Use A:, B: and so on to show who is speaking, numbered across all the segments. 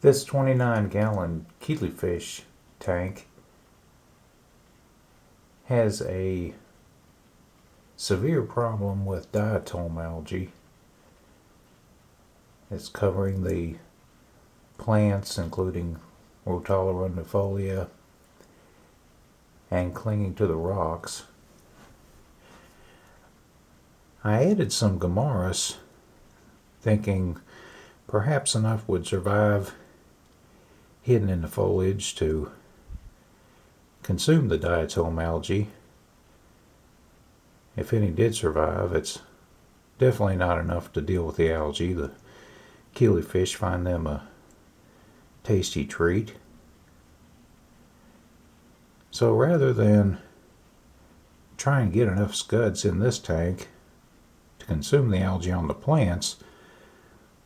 A: This 29-gallon Killifish tank has a severe problem with diatom algae. It's covering the plants, including Rotala rundifolia, and clinging to the rocks. I added some Gammarus, thinking perhaps enough would survive hidden in the foliage to consume the diatom algae. If any did survive, it's definitely not enough to deal with the algae. The killifish find them a tasty treat. So rather than try and get enough scuds in this tank to consume the algae on the plants,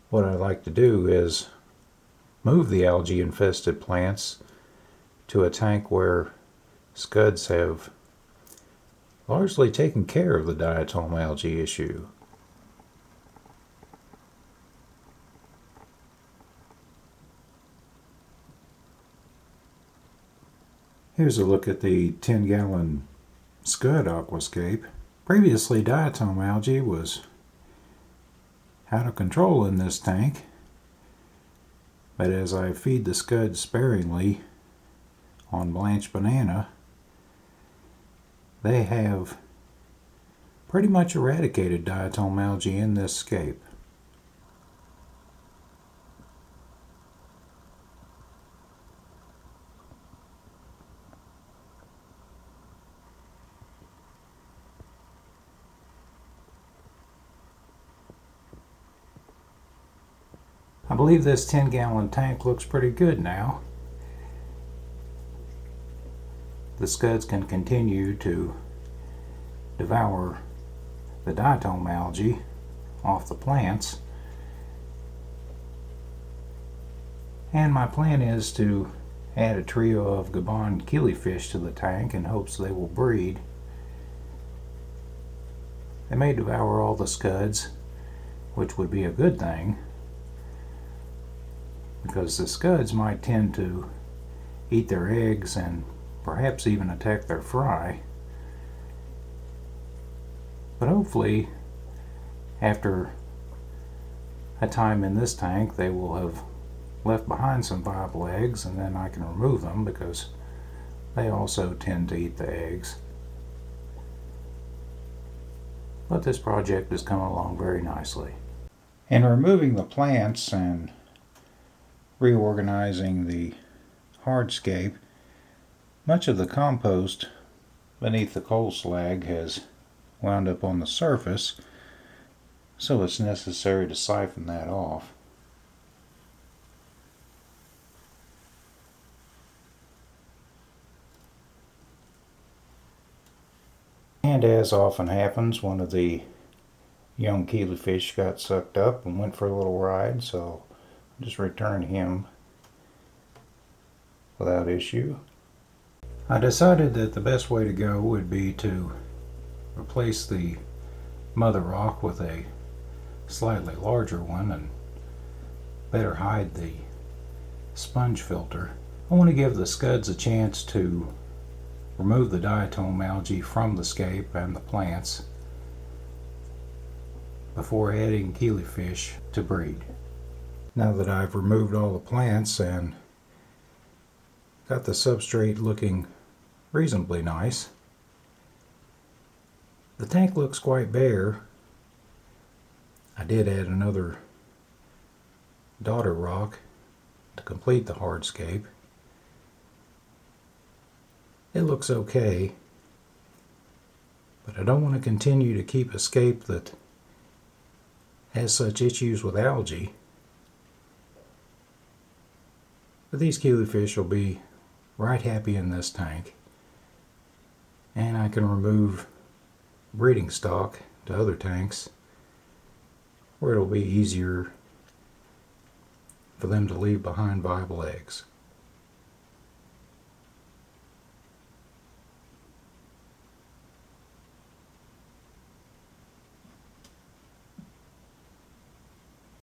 A: what I like to do is move the algae infested plants to a tank where scuds have largely taken care of the diatom algae issue. Here's a look at the 10-gallon scud aquascape. Previously, diatom algae was out of control in this tank, but as I feed the scuds sparingly on blanched banana, they have pretty much eradicated diatom algae in this scape. I believe this 10-gallon tank looks pretty good now. The scuds can continue to devour the diatom algae off the plants. And my plan is to add a trio of Gabon killifish to the tank in hopes they will breed. They may devour all the scuds, which would be a good thing, because the scuds might tend to eat their eggs and perhaps even attack their fry. But hopefully, after a time in this tank, they will have left behind some viable eggs, and then I can remove them because they also tend to eat the eggs. But this project is coming along very nicely. In removing the plants and reorganizing the hardscape, much of the compost beneath the coal slag has wound up on the surface, so it's necessary to siphon that off. And as often happens, one of the young killifish got sucked up and went for a little ride, so just return him without issue. I decided that the best way to go would be to replace the mother rock with a slightly larger one and better hide the sponge filter. I want to give the scuds a chance to remove the diatom algae from the scape and the plants before adding killifish to breed. Now that I've removed all the plants and got the substrate looking reasonably nice, the tank looks quite bare. I did add another daughter rock to complete the hardscape. It looks okay, but I don't want to continue to keep a scape that has such issues with algae. But these killifish will be right happy in this tank, and I can remove breeding stock to other tanks where it'll be easier for them to leave behind viable eggs.